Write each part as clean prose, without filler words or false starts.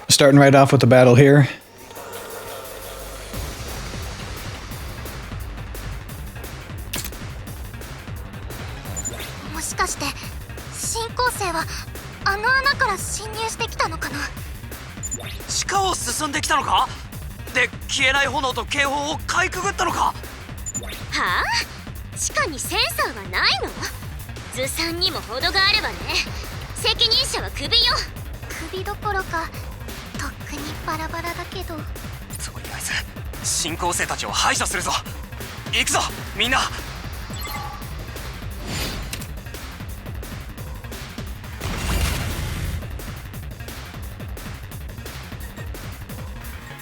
Starting right off with the battle here. もしかして新構成はあの穴から侵入してきたのかな。地下を進んできたのか。で消えない炎と警報をかいくぐったのか。はあ、地下にセンサーはないの？ずさんにも程があるわね。責任者はクビよ。首どころかとっくにバラバラだけど。とりあえず新構成たちを排除するぞ。行くぞみんな。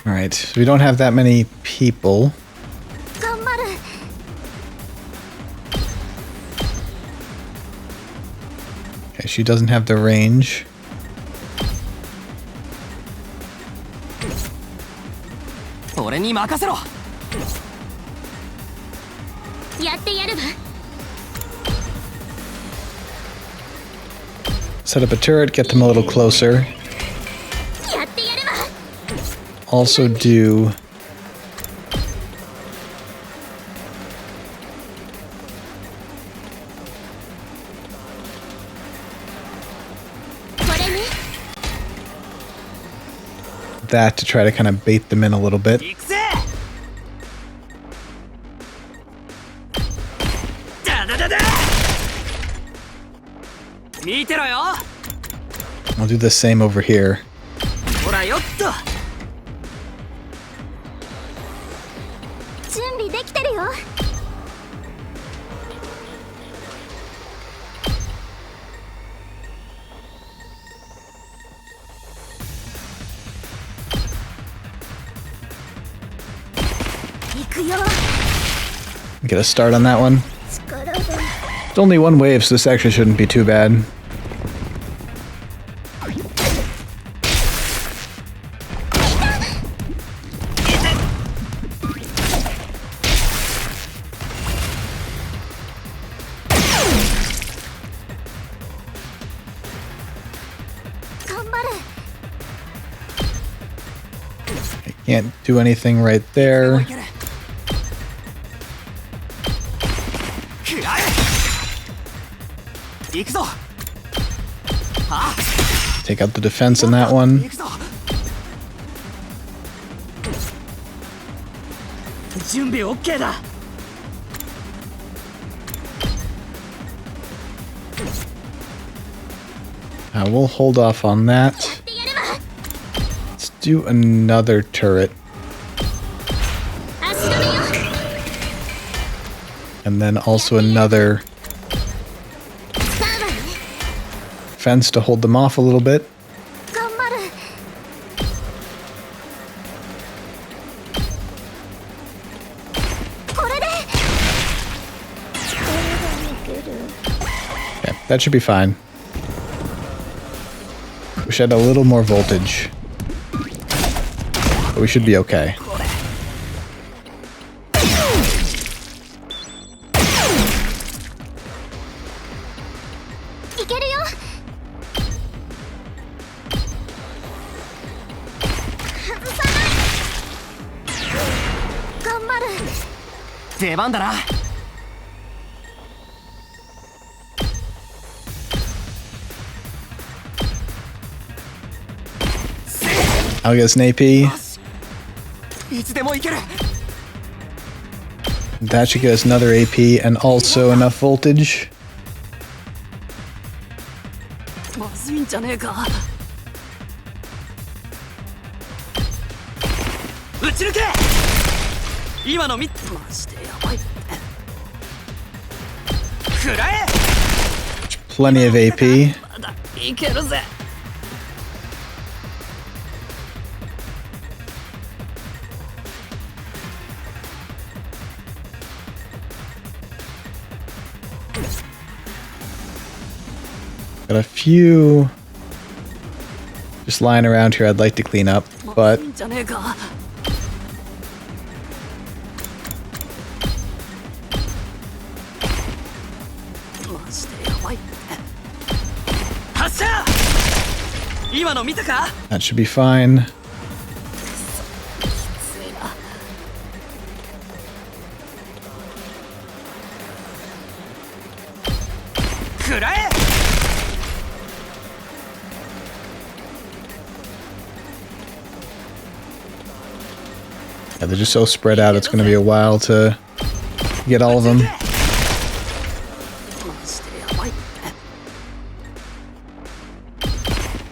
Alright, so we don't have that many people. 頑張る。Okay, she doesn't have the range. 俺に任せろ。やってやるわ。Set up a turret, get them a little closer. やってやるわ。Also do... これね。 that to try to kind of bait them in a little bit. 行くぜ。だだだだ。見てろよ。 I'll do the same over here. ほらよっと。準備できてるよ。行くよ。 Get a start on that one. 力が。 It's only one wave, so this actually shouldn't be too bad. Can't do anything right there. Take out the defense in that one. 準備 OK だ。 We'll hold off on that. Let's do another turret. And then also another fence to hold them off a little bit. 頑張る。 これで。 Okay, that should be fine. Wish I had a little more voltage. But we should be okay. I'll get an AP. That should get us another AP and also enough voltage. まずいんじゃねえか。撃ち抜け。今のマジでやばい。食らえ。 Plenty of AP. まだいけるぜ。 Got a few just lying around here I'd like to clean up, but 今の見たか？ That should be fine. 食らえ。 Yeah, they're just so spread out, it's going to be a while to get all of them. マジでやばい。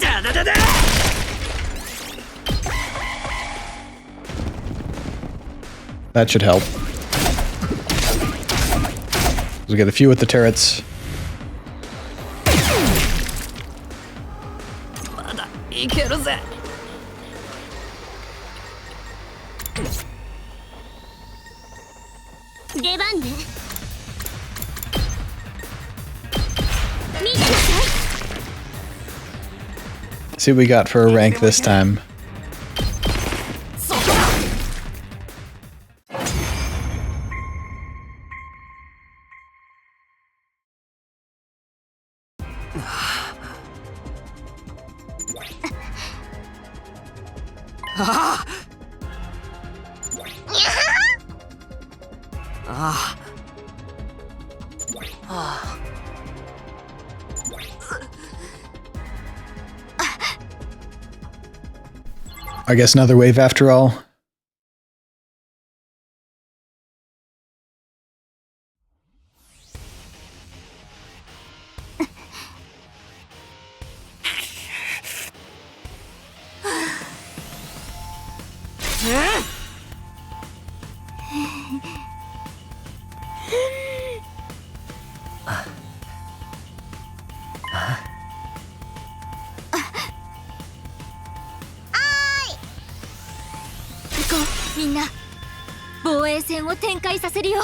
だだだだ。 That should help. We get a few with the turrets. まだいけるぜ。 出番ね。見てなさい。 See what we got for a rank this time. そこだ。 I guess another wave after all. 行こうみんな防衛戦を展開させるよ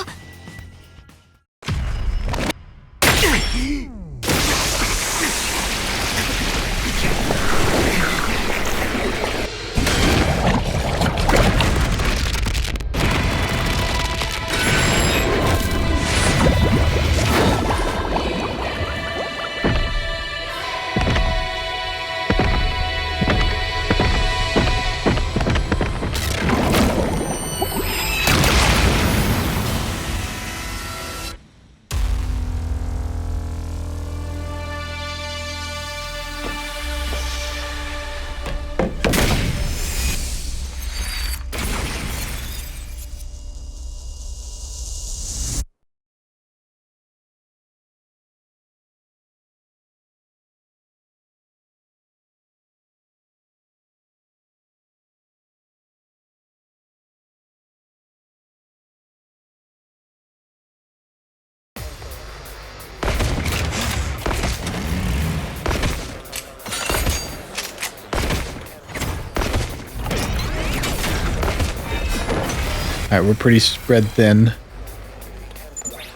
Alright, we're pretty spread thin.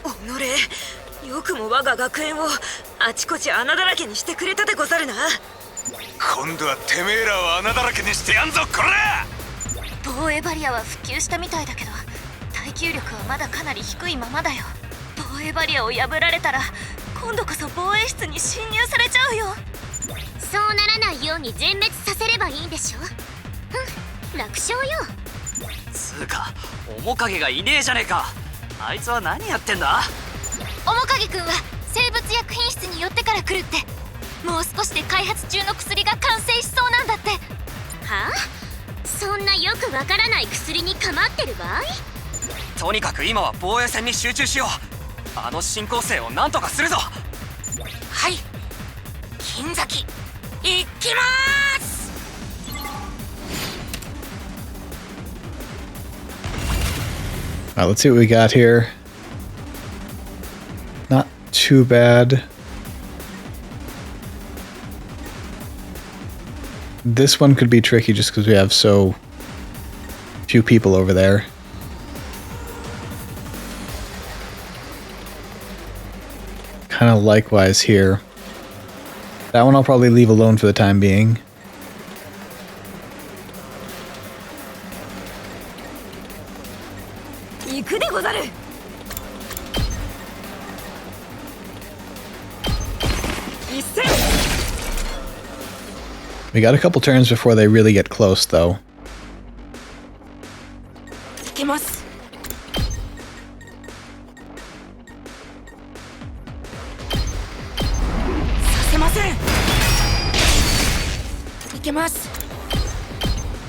おのれ、よくも我が学園をあちこち穴だらけにしてくれたでござるな。今度はてめえらを穴だらけにしてやんぞ、こら！防衛バリアは復旧したみたいだけど耐久力はまだかなり低いままだよ防衛バリアを破られたら今度こそ防衛室に侵入されちゃうよそうならないように全滅させればいいんでしょ。うん、楽勝よ。つうか、面影がいねえじゃねえか。あいつは何やってんだ？面影くんは生物薬品室に寄ってから来るってもう少しで開発中の薬が完成しそうなんだって。はあ？そんなよくわからない薬にかまってる場合？とにかく今は防衛戦に集中しよう。あの進行生を何とかするぞ。はい、金崎行きまーす。 Alright, let's see what we got here. Not too bad. This one could be tricky just because we have so few people over there. Kind of likewise here. That one I'll probably leave alone for the time being. We got a couple turns before they really get close, though. いけます。させません。いけます。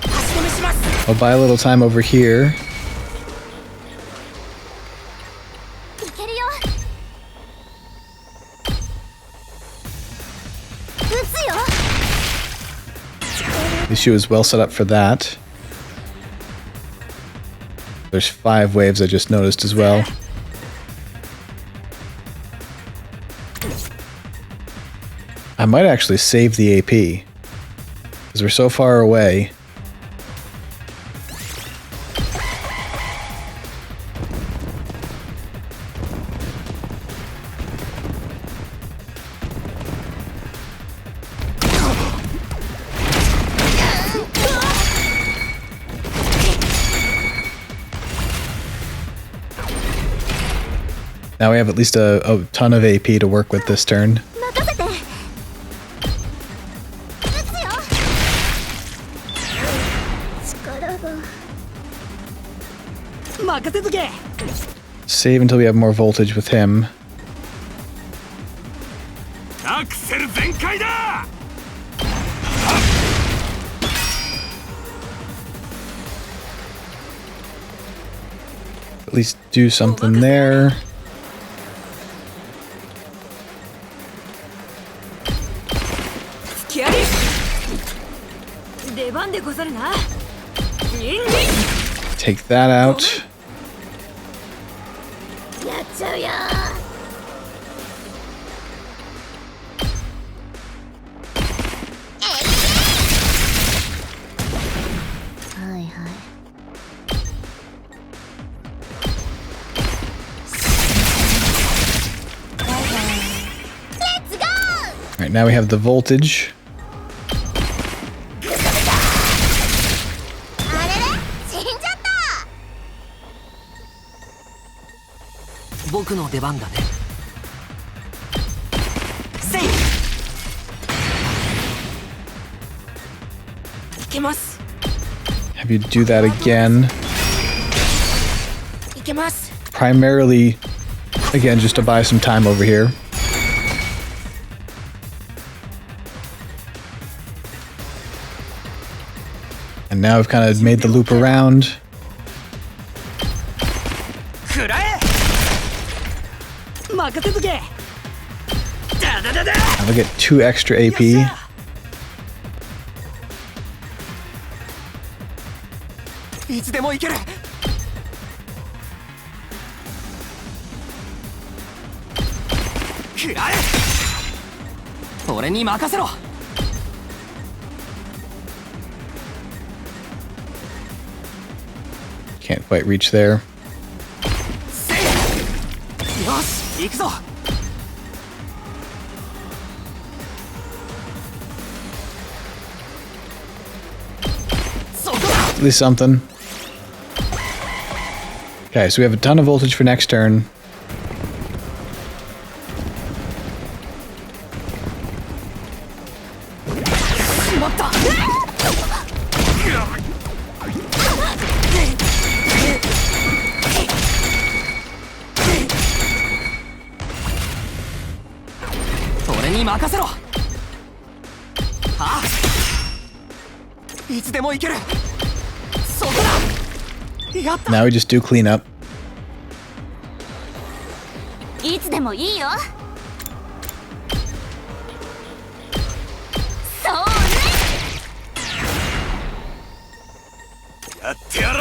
足止めします。 I'll buy a little time over here. いけるよ。撃つよ。 At least she was well set up for that. There's 5 waves I just noticed as well. I might actually save the AP, because we're so far away. Now we have at least a ton of AP to work with this turn. 任せて。撃つよ。力が。任せとけ。 Save until we have more voltage with him. アクセル全開だ。 At least do something there. 気合い。出番でござるな。ニンニン。 Take that out. やっちゃうよ。はいはい。 Alright, now we have the voltage. あれれ、死んじゃった。僕の出番だね。せい。いけます。 Have you do that again. いけます。 Primarily, again, just to buy some time over here. And now we've kind of made the loop around. くらえ。任せとけ。だだだだ。 Now we'll get 2 extra AP. いつでも行ける。くらえ。俺に任せろ。 Can't quite reach there. せい。よし、行くぞ。そこだ。 At least something. Okay, so we have a ton of voltage for next turn. しまった。俺に任せろ。はあ。いつでも行ける。そこだ。やった。 Now we just do cleanup. いつでもいいよ。そうね。やってやる。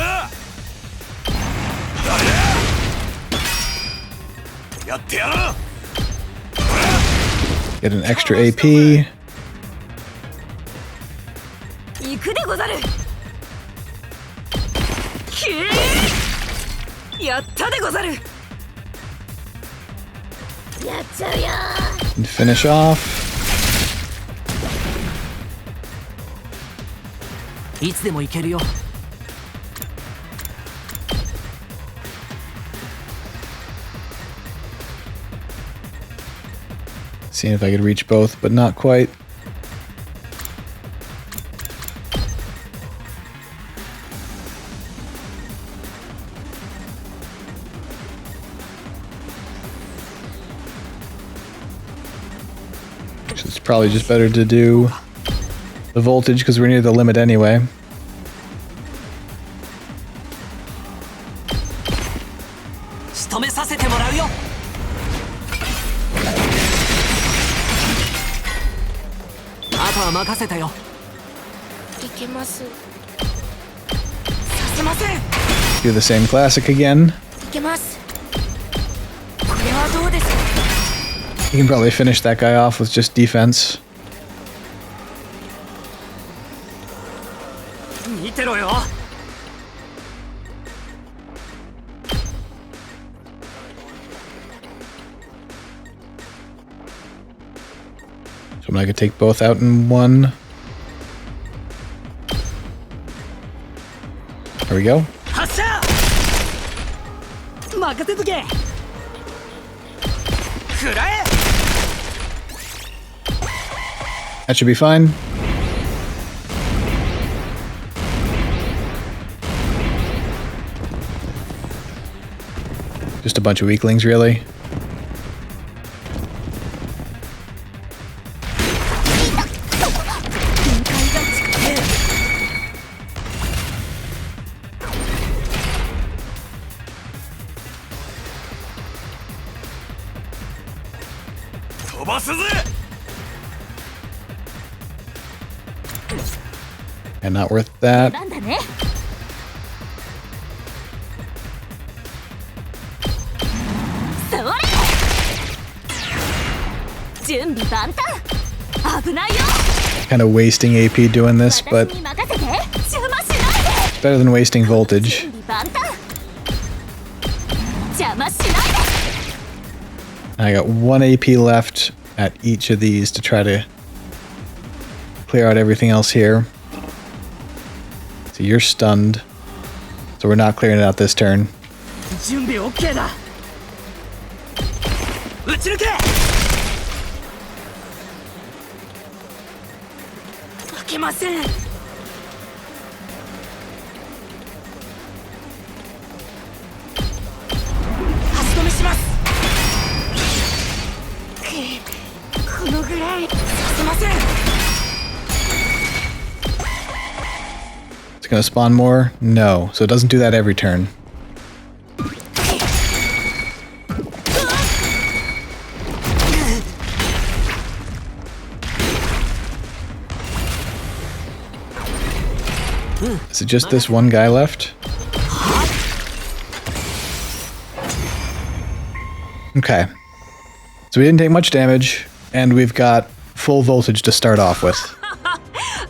やってやる。 Get an extra AP. 行くでござる。きー。やったでござる。やっちゃうよ。 And finish off. いつでも行けるよ。 Seeing if I could reach both, but not quite. probably just better to do the voltage because we're near the limit anyway. Do the same classic again. You can probably finish that guy off with just defense. 見てろよ。 So I could take both out in one. There we go. 発射。任せとけ。食らえ。 That should be fine. Just a bunch of weaklings, really. And not worth that. なんだね。それ。準備万端。危ないよ。 Kind of wasting AP doing this, but 私に任せて。邪魔しないで。 better than wasting voltage. 準備万端。邪魔しないで。 I got 1 AP left at each of these to try to clear out everything else here. So you're stunned. So we're not clearing it out this turn. 準備 OK だ。撃ち抜け。負けません。足止めします。このぐらいさせません。 It's gonna spawn more? No. So it doesn't do that every turn. Is it just this one guy left? Okay. So we didn't take much damage, and we've got full voltage to start off with.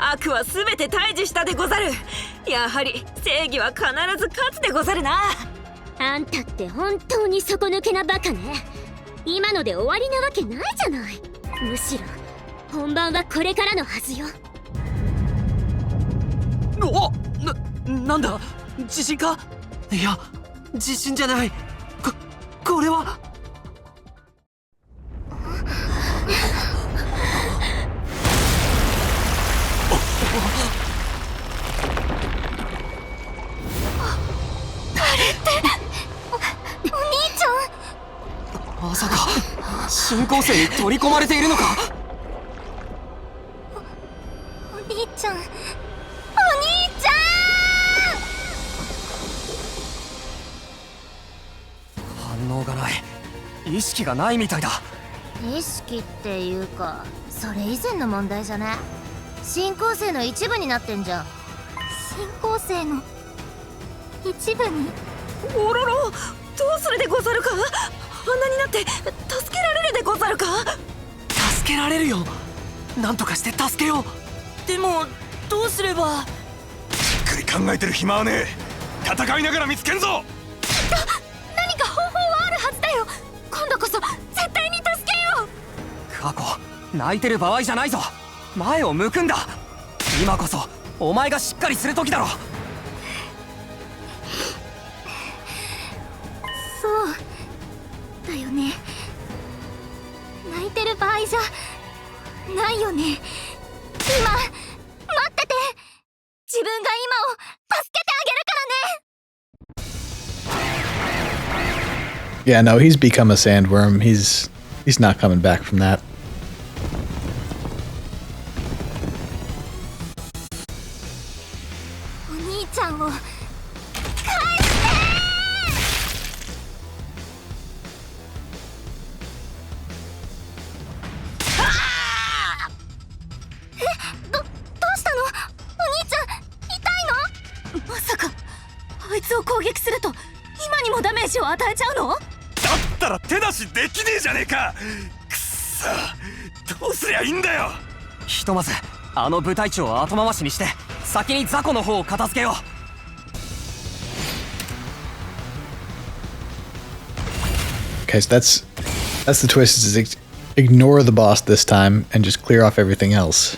悪はすべて退治したでござる。やはり正義は必ず勝つでござるな。あんたって本当に底抜けなバカね。今ので終わりなわけないじゃない。むしろ本番はこれからのはずよ。お、なんだ地震か。いや地震じゃない。これは。まさか進行生に取り込まれているのか。お兄ちゃん、お兄ちゃん。反応がない。意識がないみたいだ。意識っていうか、それ以前の問題じゃね。進行生の一部になってんじゃん。進行生の一部に。おろろ、どうするでござるか。あんなになって助けられるでござるか。助けられるよ。なんとかして助けよう。でもどうすれば。じっくり考えてる暇はねえ。戦いながら見つけんぞ。何か方法はあるはずだよ。今度こそ絶対に助けよう。過去泣いてる場合じゃないぞ。前を向くんだ。今こそお前がしっかりする時だろ。そうだよね。泣いてる場合じゃないよね。今待ってて。自分が今を助けてあげるからね。 Yeah, no, he's become a sandworm. He's not coming back from that. ちゃんを返してどうしたの？お兄ちゃん痛いの？まさかあいつを攻撃すると今にもダメージを与えちゃうの？だったら手出しできねえじゃねえか。くっさ、どうすりゃいいんだよ。ひとまずあの部隊長を後回しにして先に雑魚の方を片付けよう。 Okay, so that's the twist, is ignore the boss this time and just clear off everything else.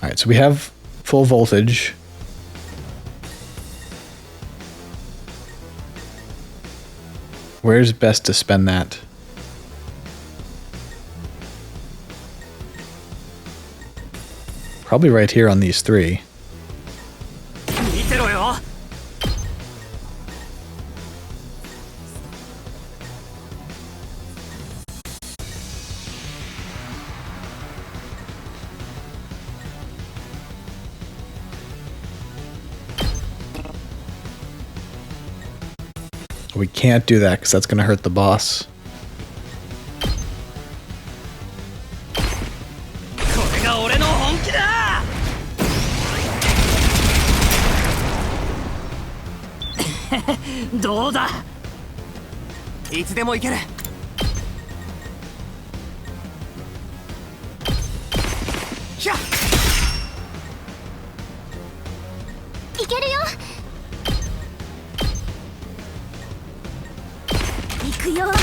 Alright, so we have full voltage. Where's best to spend that? Probably right here on these three. 見てろよ。 We can't do that because that's going to hurt the boss. これが俺の本気だ。どうだ。いつでもいける。ひゃっ。いけるよ。行くよ。力が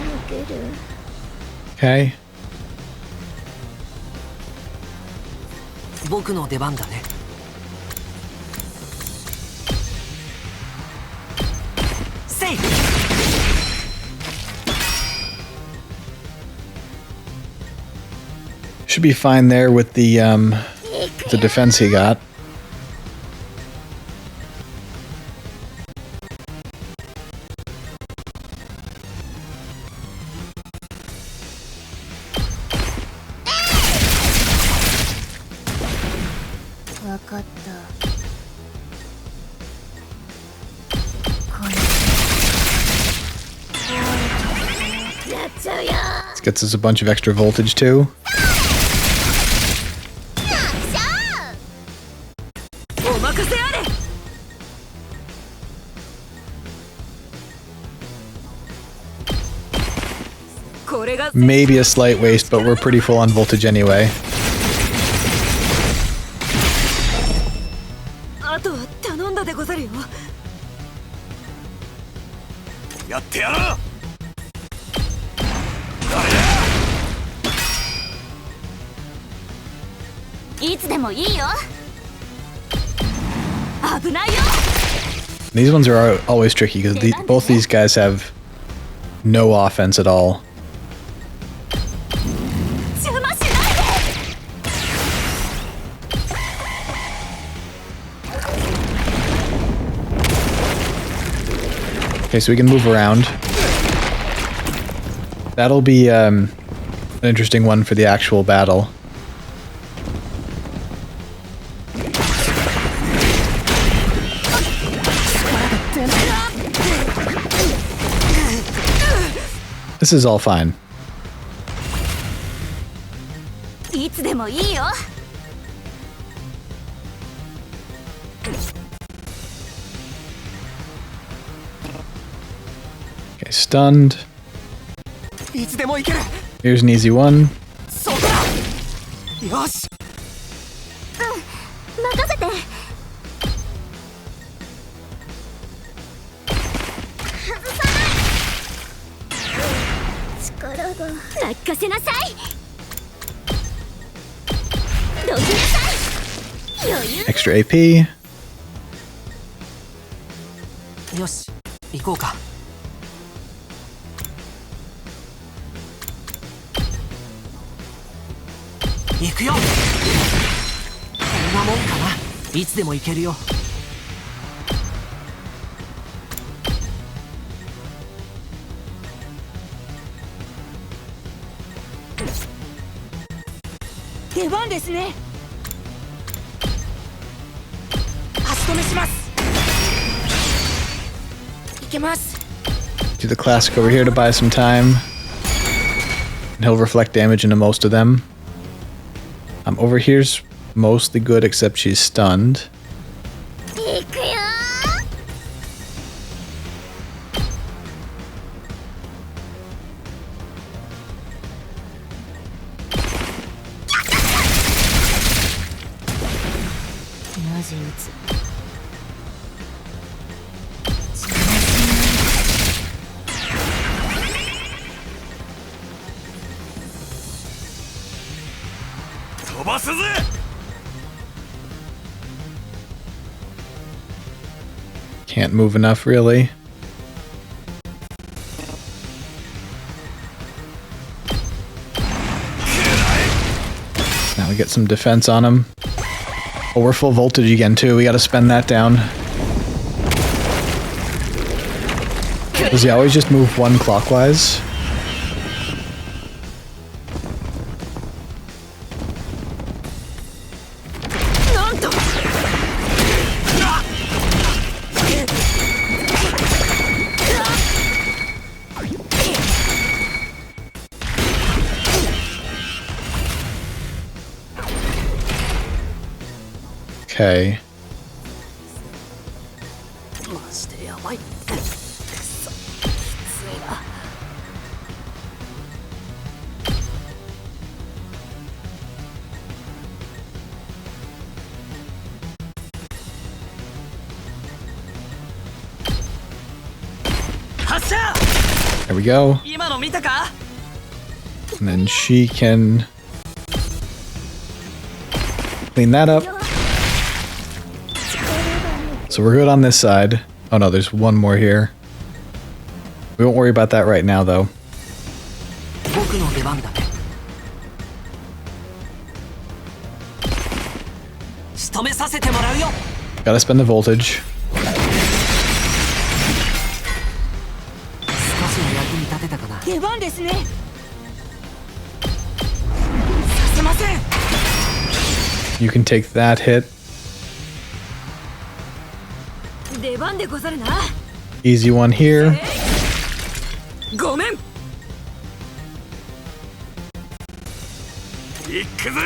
抜ける。 Okay. 僕の出番だね。セイフ。 Should be fine there with the defense he got. This gets us a bunch of extra voltage too. お任せあれ。 これが Maybe a slight waste, but we're pretty full on voltage anyway. あとは頼んだでござるよ。やってやろう。いつでもいいよ。危ないよ。 These ones are always tricky because both these guys have no offense at all. 邪魔しないで。 Okay, so we can move around. That'll be an interesting one for the actual battle. This is all fine. いつでもいいよ。 Okay, stunned. いつでもいける。 Here's an easy one. そうだ。よし。任せて。外さない。力が。任せなさい。どきなさい。余裕。 Extra AP. よし、行こうか。行くよ。こんなもんかな。いつでも行けるよ。出番ですね。足止めします。いけます。 Do the classic over here to buy some time. And he'll reflect damage into most of them. Over here's mostly good except she's stunned. いくよー。マジ打つ。飛ばすぜ。 Can't move enough, really. Now we get some defense on him. Oh, we're full voltage again, too. We gotta spend that down. Does he always just move one clockwise? Okay. マジでやばい。くそ、きついな。発射。 There we go. 今の見たか？ And then she can clean that up. So we're good on this side. Oh no, there's one more here. We won't worry about that right now, though. 僕の出番だね。仕留めさせてもらうよ。 Gotta spend the voltage. 少しは役に立てたかな。出番ですね。させません。 You can take that hit. 出番でござるな。 Easy one here. ごめん。 行くぜ。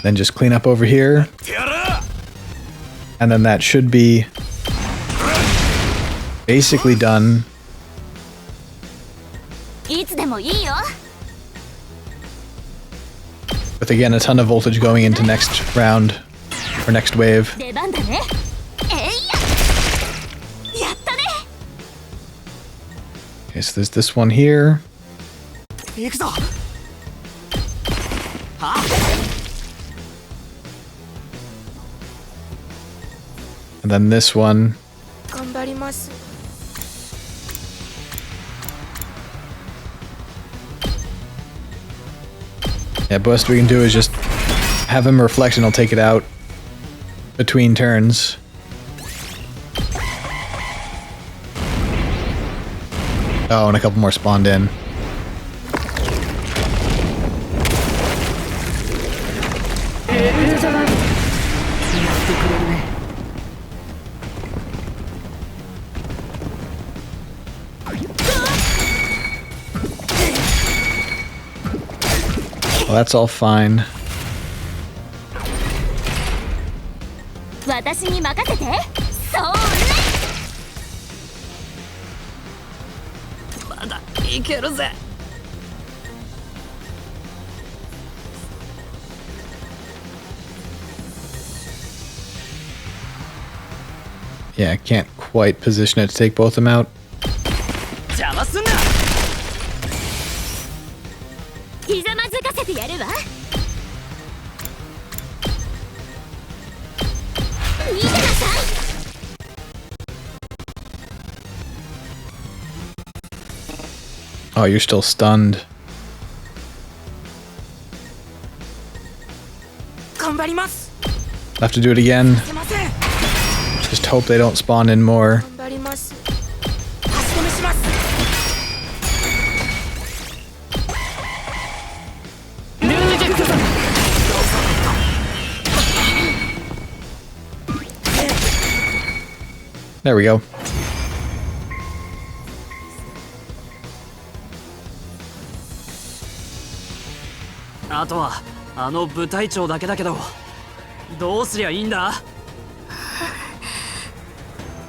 Then just clean up over here. てやら。 And then that should be basically done. いつでもいいよ With again a ton of voltage going into next round or next wave. 出番だねえいややったね Okay, so there's this one here. 行くぞ。は？ And then this one. 頑張ります。 Yeah, best we can do is just have him reflect and he'll take it out between turns. Oh, and a couple more spawned in. Well, that's all fine. 私に任せてそれまだいけるぜ。 Yeah, I can't quite position it to take both of them out. 邪魔すんな。ひざまずかせてやるわ逃げなさい Oh, you're still stunned. 頑張ります。 Have to do it again. すいません。 Just hope they don't spawn in more. 頑張ります。足止めします。There we go. あとはあの部隊長だけだけど、どうすりゃいいんだ。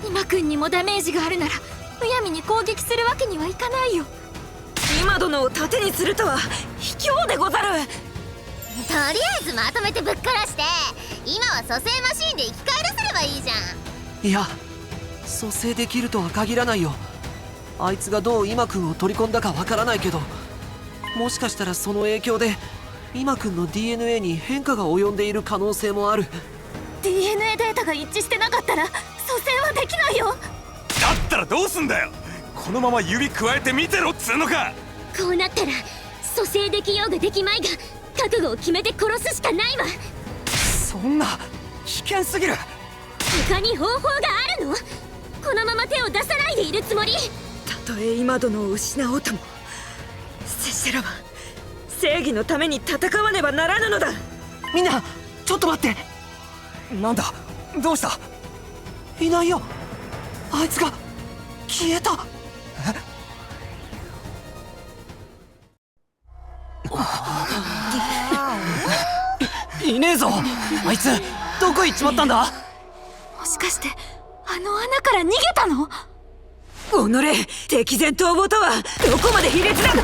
今くんにもダメージがあるならむやみに攻撃するわけにはいかないよ。今殿を盾にするとは卑怯でござる。とりあえずまとめてぶっ殺して、今は蘇生マシンで生き返らせればいいじゃん。いや、蘇生できるとは限らないよ。あいつがどう今くんを取り込んだかわからないけど、もしかしたらその影響で今くんの DNA に変化が及んでいる可能性もある。 DNA データが一致してなかったら蘇生はできないよ。だったらどうすんだよ。このまま指くわえて見てろっつうのか。こうなったら蘇生できようができまいが覚悟を決めて殺すしかないわ。そんな危険すぎる。他に方法があるの？このまま手を出さないでいるつもり？たとえ今殿を失おうとも、拙者らは正義のために戦わねばならぬのだ。みんなちょっと待って。なんだ、どうした。いないよ。あいつが消えた。いねえぞ。あいつどこ行っちまったんだ。もしかしてあの穴から逃げたの？おのれ、敵前逃亡とはどこまで卑劣だ。よ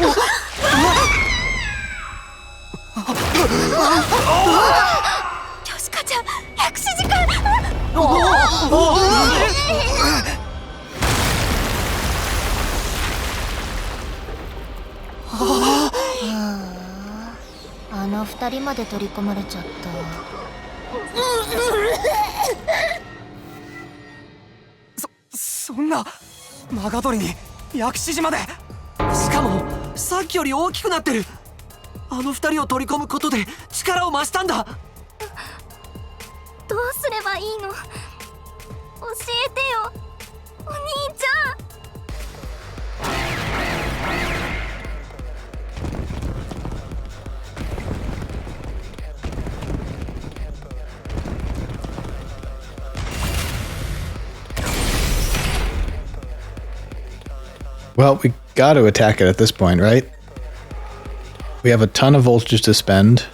しかちゃん、薬師寺君。あの二人まで取り込まれちゃった。そんなマガドリに薬師寺まで。しかもさっきより大きくなってる。あの二人を取り込むことで力を増したんだ。どうすればいいの？教えてよ、お兄ちゃん。Well, we got to attack it at this point, right? We have a ton of voltage to spend.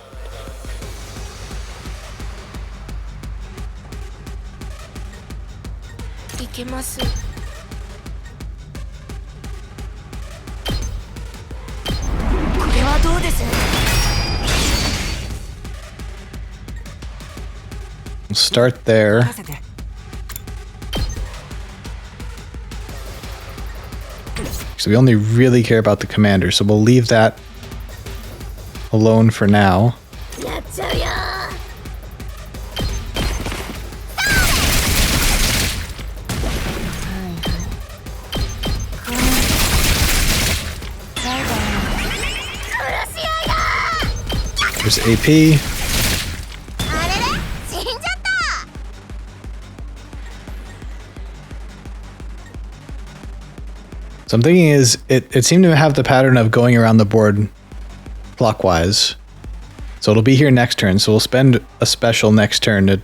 We'll start there. So we only really care about the commander, so we'll leave that alone for now. やっちゃうよ。There's AP. あれれ、死んじゃった。 So I'm thinking is it seemed to have the pattern of going around the board clockwise. So it'll be here next turn. So we'll spend a special next turn to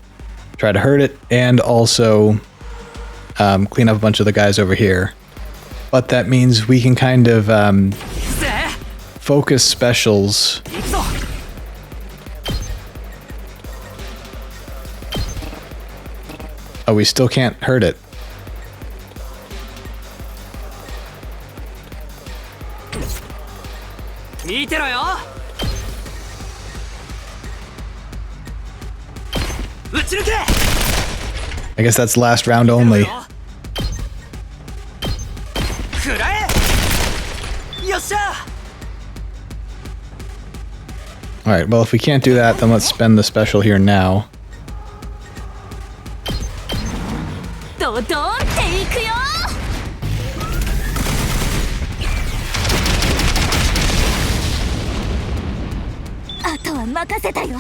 try to hurt it and also clean up a bunch of the guys over here. But that means we can kind of focus specials. Oh, we still can't hurt it. I guess that's last round only. Alright, well if we can't do that, then let's spend the special here now. ドドンっていくよ。あとは任せたよ。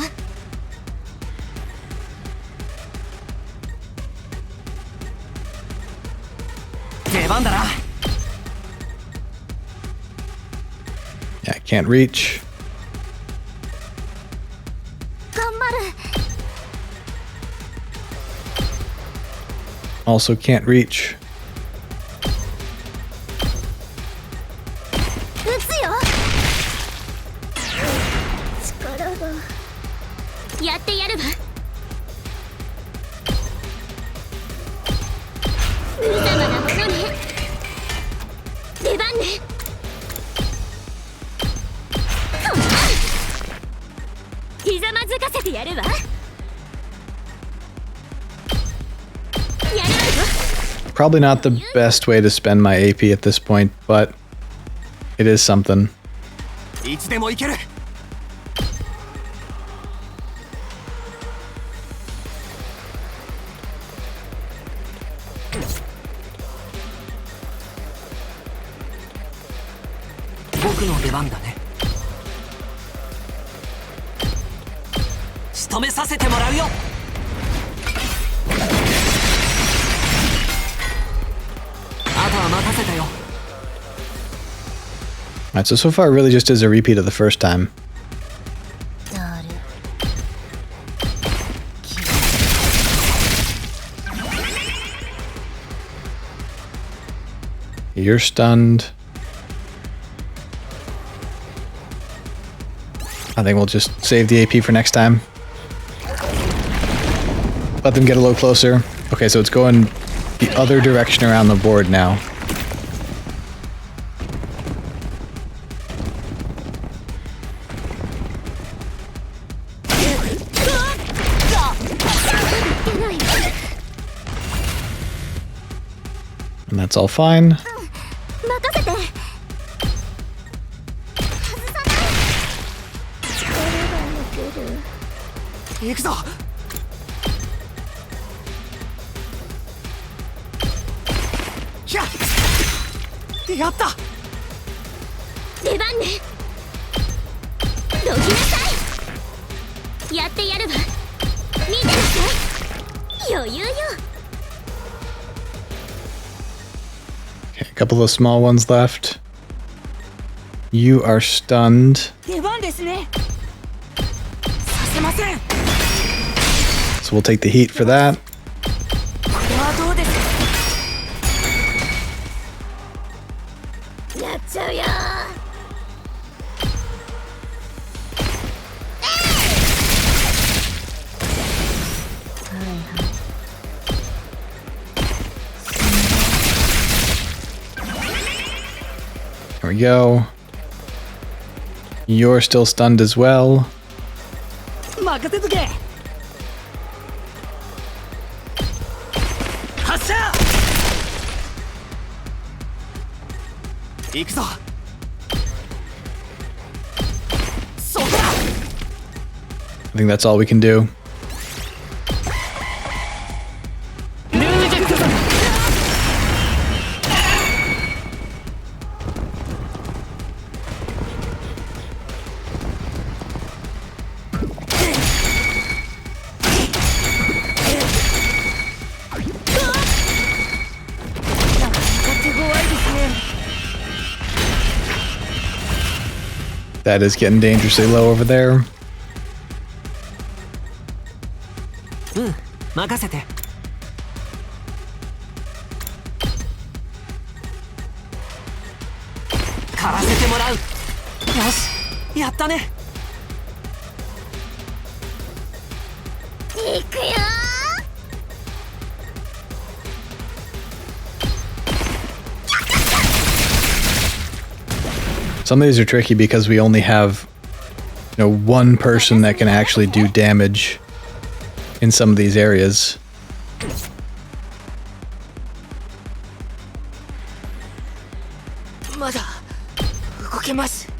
出番だな。 Yeah, can't reach. 頑張る。also can't reach. 撃つよ。力がやってやるわ。無様なものね。出番ね。ひざまずかせてやるわ。やるわよ。 Probably not the best way to spend my AP at this point, but it is something. いつでも行ける。僕の出番だね。仕留めさせてもらうよ。あとは任せたよ。 Alright, so far it really just is a repeat of the first time. だる You're stunned. I think we'll just save the AP for next time. Let them get a little closer. Okay, so it's going the other direction around the board now. And that's all fine. 任せて。行くぞ。ひゃっ、やった。出番ね。どきなさい。やってやるわ。見てなさい。余裕よ。 Okay, a couple of small ones left. You are stunned. 出番ですね。させません。 So we'll take the heat for that. これはどうですか。やっちゃうよ。 There we go. You're still stunned as well. 任せとけ。発射。行くぞ。そこだ。 I think that's all we can do. That is getting dangerously low over there. うん、任せて。狩らせてもらう。よし、やったね。いくよ。 Some of these are tricky because we only have, one person that can actually do damage in some of these areas. まだ動けます。さ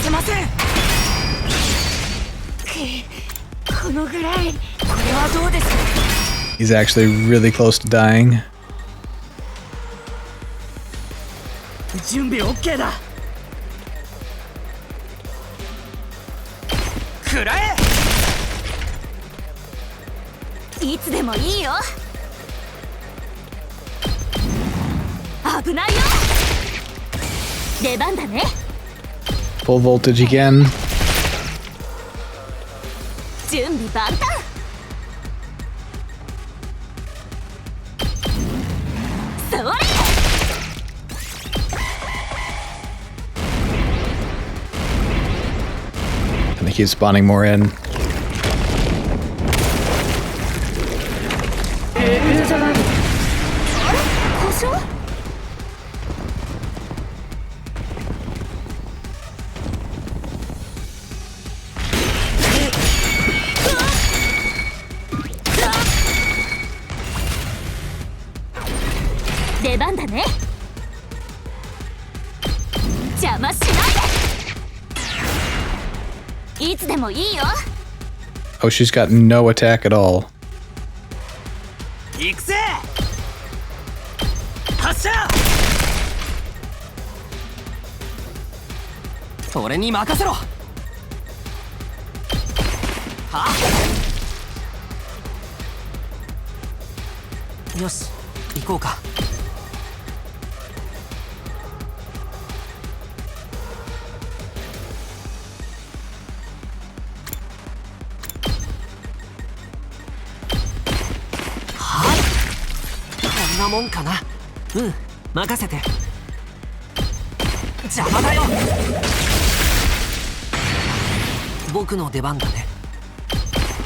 せません。このぐらい。これはどうですか。 He's actually really close to dying. 準備 OK だ。食らえ。いつでもいいよ。危ないよ。出番だね。 Full voltage again. 準備万端。keep spawning more in. 故障？出番だね。邪魔しないで。いつでもいいよ。 Oh, she's got no attack at all. 行くぜ発射俺に任せろ。はよし行こうか。こんなもんかな。うん任せて。邪魔だよ。僕の出番だね。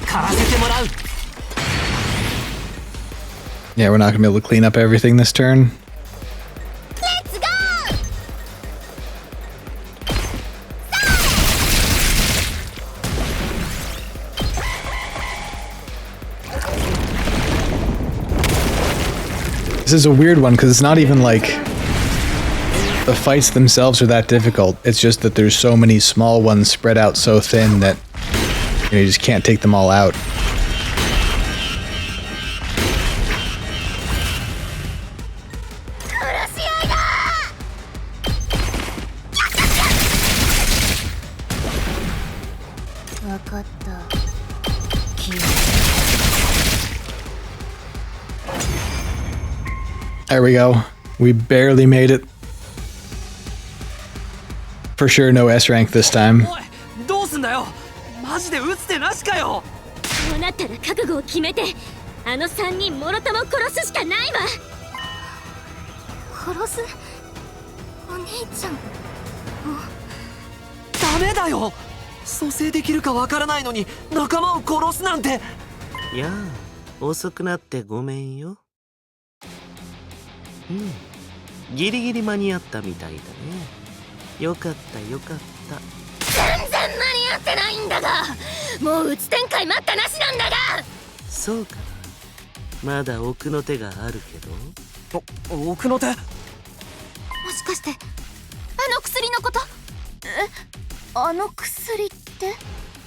狩らせてもらう。 Yeah, we're not gonna be able to clean up everything this turn. Let's go! This is a weird one because it's not even like the fights themselves are that difficult. It's just that there's so many small ones spread out so thin that you just can't take them all out. There we go. We barely made it. For sure, no S rank this time. おいどうすんだよ。マジで打つ手なしかよ。こうなったら覚悟を決めて、あの3人もろとも殺すしかないわ。殺す？お兄ちゃん。ダメだよ。蘇生できるかわからないのに仲間を殺すなんて。やあ、遅くなってごめんよ。ギリギリ間に合ったみたいだね。よかったよかった。全然間に合ってないんだが、もう打ち展開待ったなしなんだが。そうかな。まだ奥の手があるけど。奥の手。もしかしてあの薬のこと？あの薬って？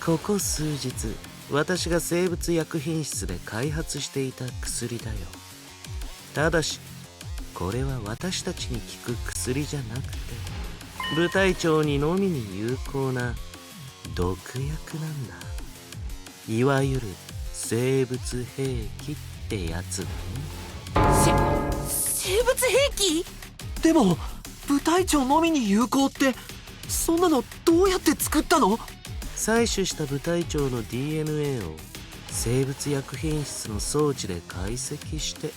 ここ数日私が生物薬品室で開発していた薬だよ。ただしこれは私たちに効く薬じゃなくて、部隊長にのみに有効な毒薬なんだ。いわゆる生物兵器ってやつだね。生物兵器？でも部隊長のみに有効って、そんなのどうやって作ったの？採取した部隊長の DNA を生物薬品室の装置で解析して、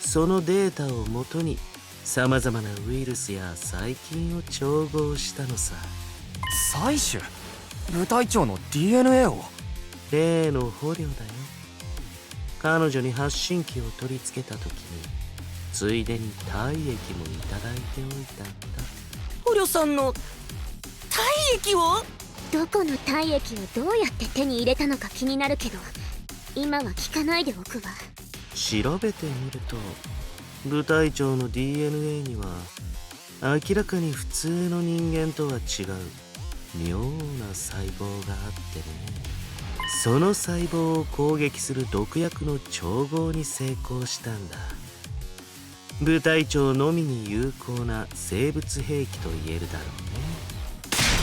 そのデータをもとにさまざまなウイルスや細菌を調合したのさ。採取？部隊長の DNA を？例の捕虜だよ。彼女に発信機を取り付けた時についでに体液もいただいておいたんだ。捕虜さんの体液を？どこの体液をどうやって手に入れたのか気になるけど、今は聞かないでおくわ。調べてみると部隊長の DNA には明らかに普通の人間とは違う妙な細胞があってね。その細胞を攻撃する毒薬の調合に成功したんだ。部隊長のみに有効な生物兵器と言えるだろうね。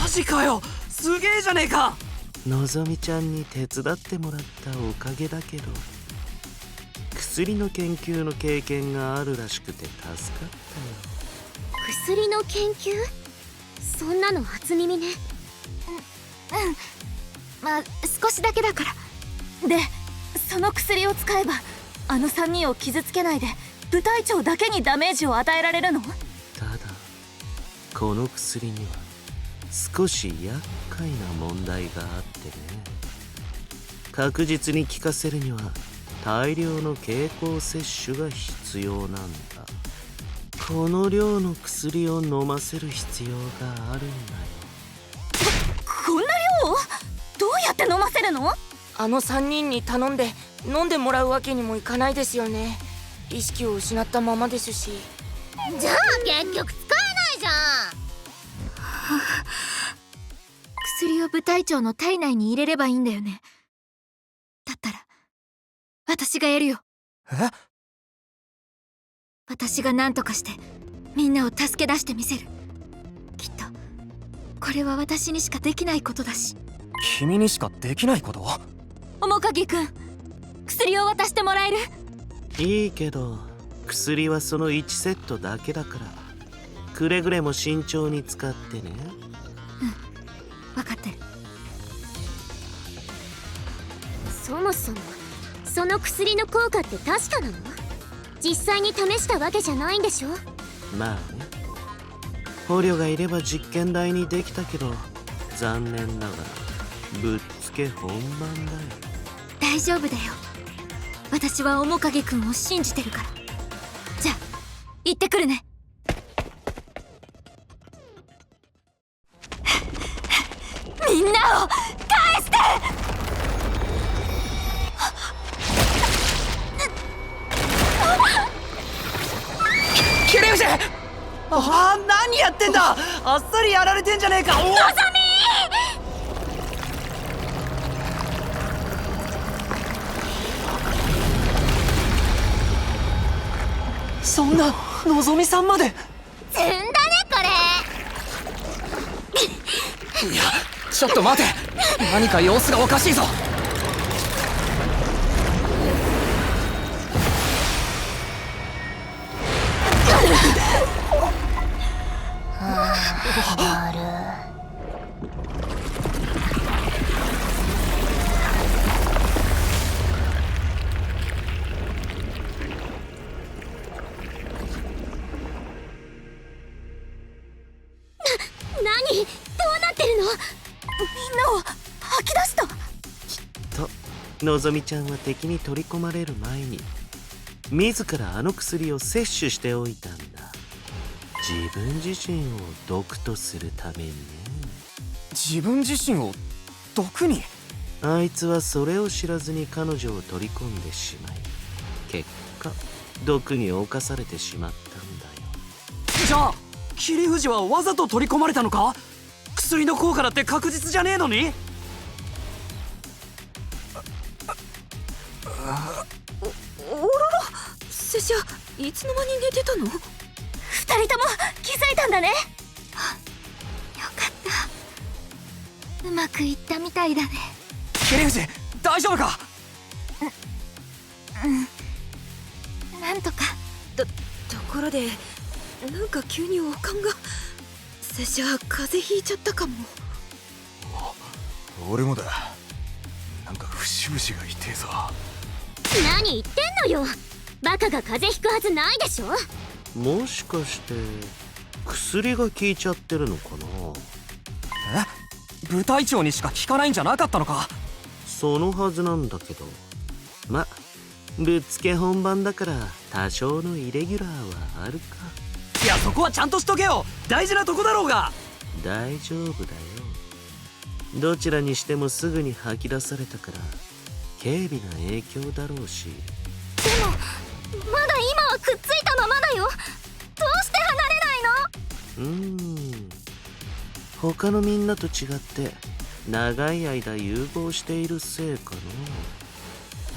マジかよ、すげえじゃねえか。のぞみちゃんに手伝ってもらったおかげだけど、薬の研究の経験があるらしくて助かったよ。薬の研究？そんなの初耳ね。まあ少しだけだから。でその薬を使えばあの3人を傷つけないで部隊長だけにダメージを与えられるの？ただこの薬には少し厄解な問題があってね。確実に効かせるには大量の経口摂取が必要なんだ。この量の薬を飲ませる必要があるんだよ。こんな量をどうやって飲ませるの？あの3人に頼んで飲んでもらうわけにもいかないですよね。意識を失ったままですし。じゃあ結局使えないじゃん。薬を部隊長の体内に入れればいいんだよね。だったら私がやるよ。え？私が何とかしてみんなを助け出してみせる。きっとこれは私にしかできないことだし。君にしかできないこと？面影くん、薬を渡してもらえる？いいけど薬はその1セットだけだから、くれぐれも慎重に使ってね。分かってる。そもそもその薬の効果って確かなの？実際に試したわけじゃないんでしょ？まあね、捕虜がいれば実験台にできたけど、残念ながらぶっつけ本番だよ。大丈夫だよ。私は面影くんを信じてるから。じゃあ行ってくるね。みんなを返して！キリウジ！ああ、何やってんだ！あっさりやられてんじゃねえか！おっ！そんな、のぞみさんまで。積んだねこれ。いや、ちょっと待て。何か様子がおかしいぞ。何？どうなってるの？みんなを吐き出した。とのぞみちゃんは敵に取り込まれる前に自らあの薬を摂取しておいたんだ。自分自身を毒とするためにね。自分自身を毒に？あいつはそれを知らずに彼女を取り込んでしまい、結果毒に侵されてしまったんだよ。じゃあ桐藤はわざと取り込まれたのか？薬の効果だって確実じゃねえのに？拙者いつの間に寝てたの？二人とも気づいたんだね。よかった。うまくいったみたいだね。桐藤、大丈夫か？なんとか。ところでなんか急に悪感が。拙者風邪ひいちゃったかも。俺もだ。なんか節々が痛えぞ。何言ってんのよ。バカが風邪ひくはずないでしょ。もしかして薬が効いちゃってるのかな？え？部隊長にしか効かないんじゃなかったのか？そのはずなんだけど、ま、ぶっつけ本番だから多少のイレギュラーはあるか。いや、そこはちゃんとしとけよ。大事なとこだろうが。大丈夫だよ。どちらにしてもすぐに吐き出されたから軽微な影響だろうし。でもまだ今はくっついたままだよ。どうして離れないの？他のみんなと違って長い間融合しているせいか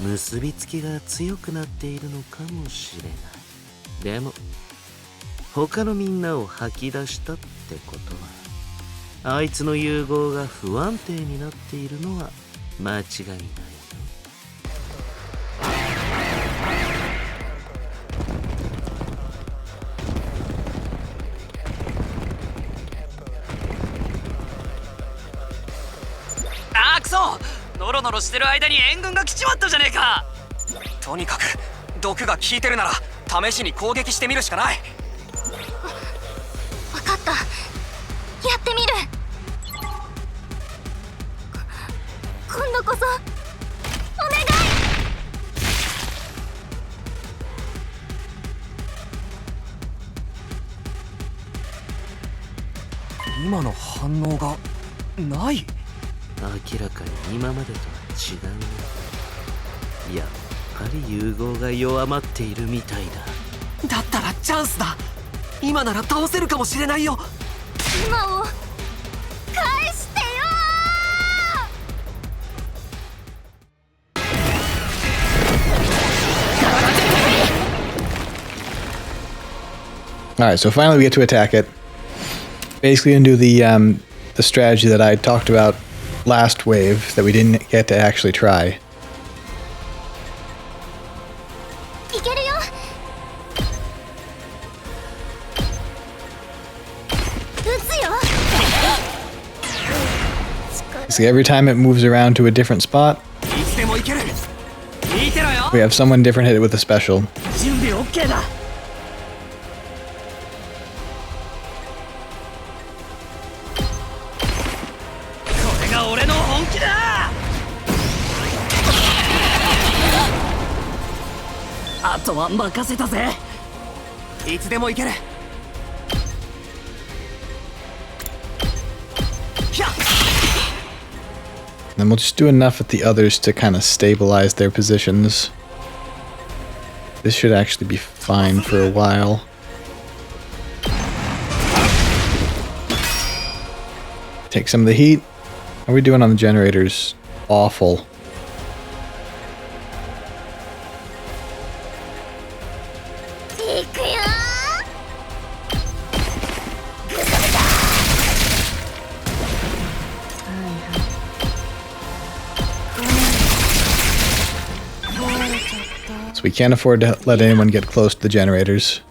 な。結びつきが強くなっているのかもしれない。でも他のみんなを吐き出したってことは、あいつの融合が不安定になっているのは間違いないよ。あーくそ！ノロノロしてる間に援軍が来ちまったじゃねえか。とにかく毒が効いてるなら試しに攻撃してみるしかない。分かった。やってみる。度こそお願い。今の反応がない。明らかに今までとは違うね。やっぱり融合が弱まっているみたいだ。だったらチャンスだ。今なら倒せるかもしれないよ。今を返してよ。 Alright, so finally we get to attack it. Basically gonna do the strategy that I talked about last wave that we didn't get to actually try. いけるよ。撃つよ。 See, every time it moves around to a different spot, いつでもいける。見てろよ。 we have someone different hit it with a special. 準備 OK だ。これが俺の本気だ。あとは任せたぜ。いつでもいける。ひゃっ。 Then we'll just do enough at the others to kind of stabilize their positions. This should actually be fine for a while. Take some of the heat. How are we doing on the generators? Awful. So we can't afford to let anyone get close to the generators.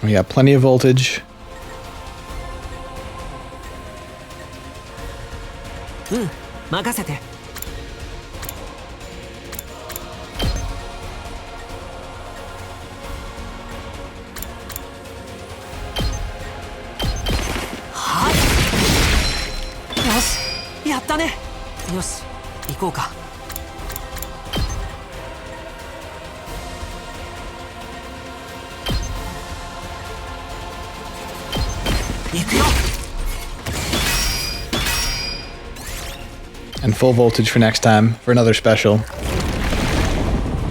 We got plenty of voltage. 任せて。はい。よし、やったね。よし、行こうか。行くよ。 And full voltage for next time for another special.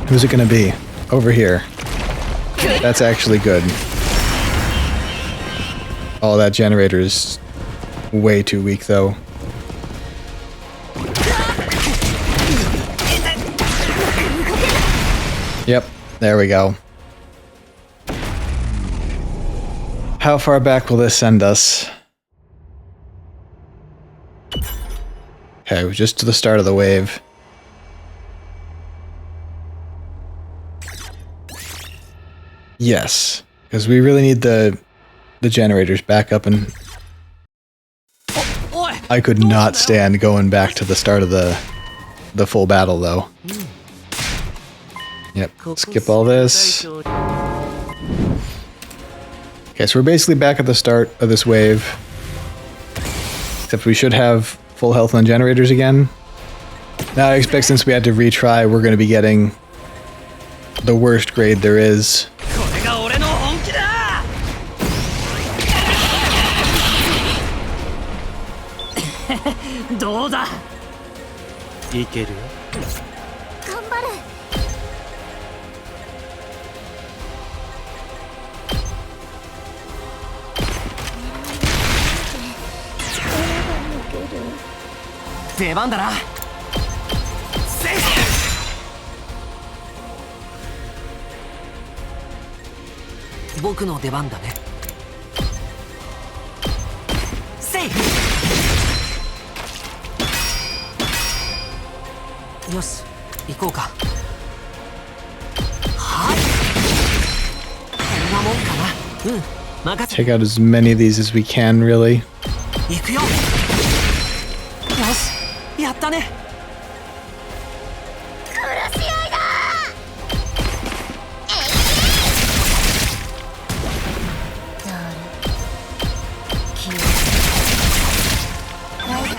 Who's it gonna be? Over here. That's actually good. Oh, that generator is way too weak though. Yep, there we go. How far back will this send us? Okay, we're just to the start of the wave. Yes, because we really need the generators back up, and I could not stand going back to the start of the full battle though. Yep, skip all this. Okay, so we're basically back at the start of this wave. Except we should have full health on generators again. Now I expect since we had to retry, we're going to be getting the worst grade there is. これが俺の本気だ。どうだ。いけるよ。頑張れ。出番だな。セーフ。僕の出番だね。セーフ。よし、行こうか。任せ Take out as many of these as we can, really. 行くよ。よし、やったね。殺し合いだ。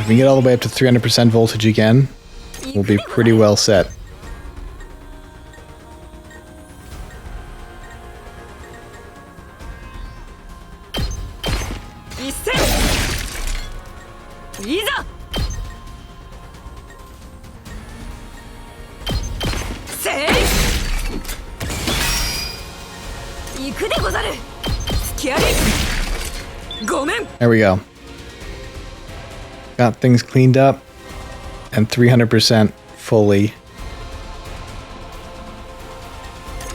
If we get all the way up to 300% voltage again, we'll be pretty well set. 一戦いざせい行くでござる付き合いごめん There we go. Got things cleaned up and 300% fully.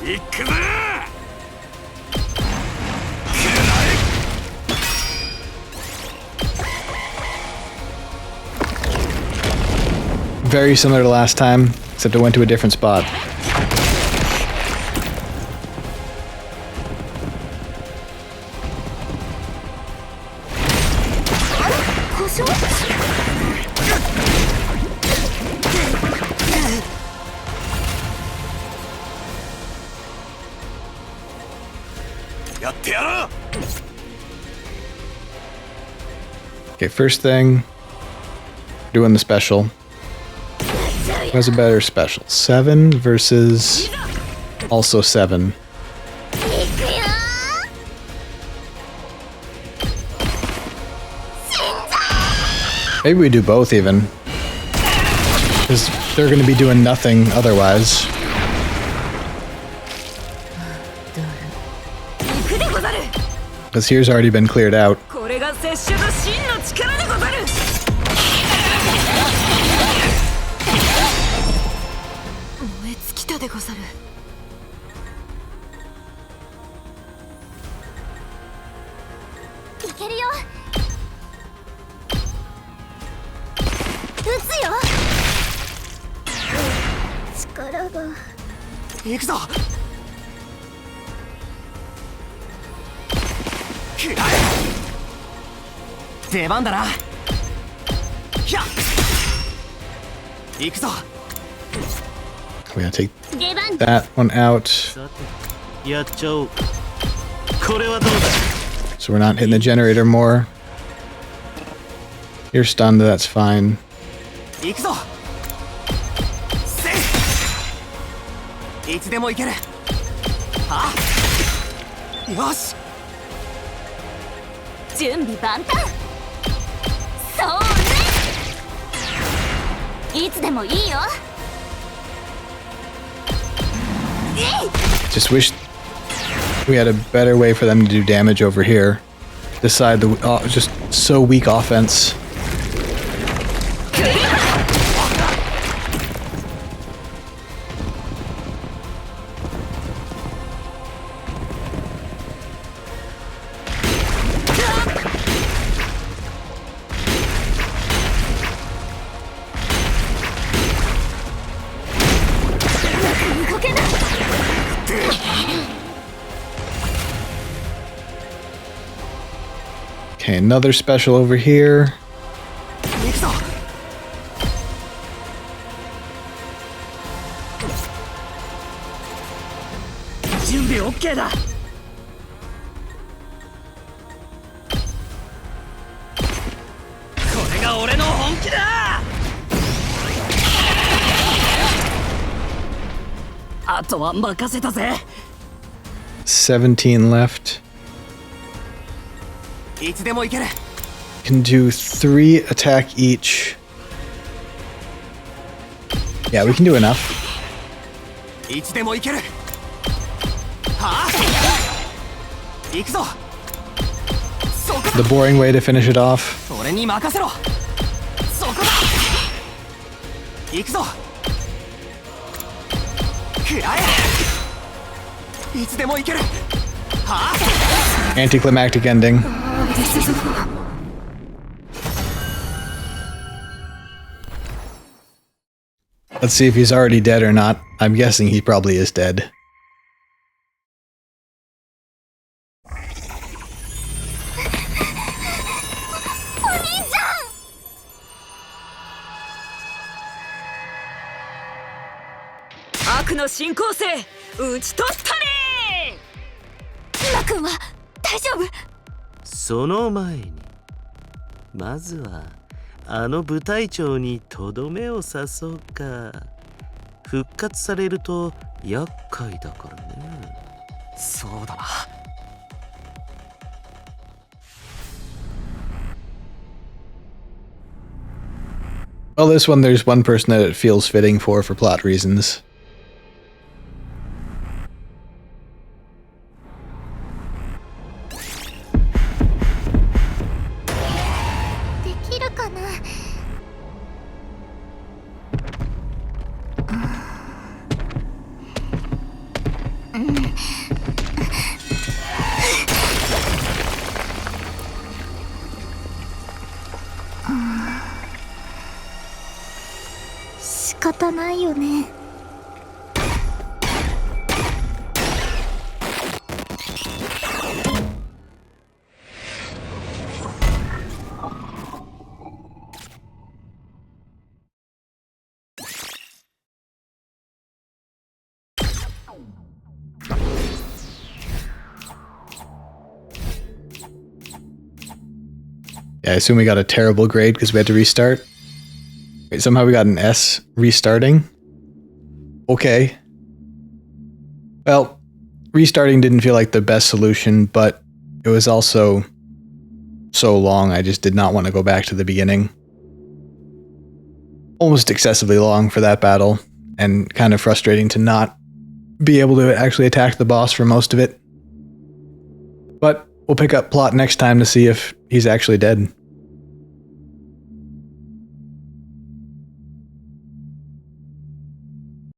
行くぜ Very similar to last time, except it went to a different spot. Okay, first thing, doing the special. Who has a better special? 7 versus also 7. Maybe we do both even. Because they're going to be doing nothing otherwise. 行くでござる Because here's already been cleared out. これが拙者の真の力でござる燃え尽きたでござるいけるよ。撃つよ。力が。行くぞ。出番だな。ひゃ。行くぞ。 We gotta take 出番。 that one out. さてやっちゃおう。これはどうだ So we're not hitting the generator more. You're stunned, that's fine. 行くぞ。せい。いつでも行ける。はあ。よし。準備万端。そうね。いつでもいいよ。 Just wish we had a better way for them to do damage over here. This side, just so weak offense. Okay, another special over here. 行くぞ。準備 OK だ。これが俺の本気だ。あとは任せたぜ。 17 left. いつでも行ける。 Can do 3 attack each. Yeah, we can do enough. いつでも行ける。はあ。行くぞ。そこ The boring way to finish it off. 俺に任せろ。そこだ。行くぞ。くらえ。いつでも行ける。はあ。 Anticlimactic ending. Let's see if he's already dead or not. I'm guessing he probably is dead. 力の進行性打ち取ったれ。今君は大丈夫？その前にまずはあの部隊長にとどめを刺そうか。復活されると厄介だからね。そうだな。Well, this one, there's one person that it feels fitting for plot reasons. できるかな。仕方ないよね。Yeah, I assume we got a terrible grade because we had to restart. Wait, somehow we got an S restarting? Okay. Well, restarting didn't feel like the best solution, but it was also so long I just did not want to go back to the beginning. Almost excessively long for that battle, and kind of frustrating to not be able to actually attack the boss for most of it. But we'll pick up plot next time to see if he's actually dead.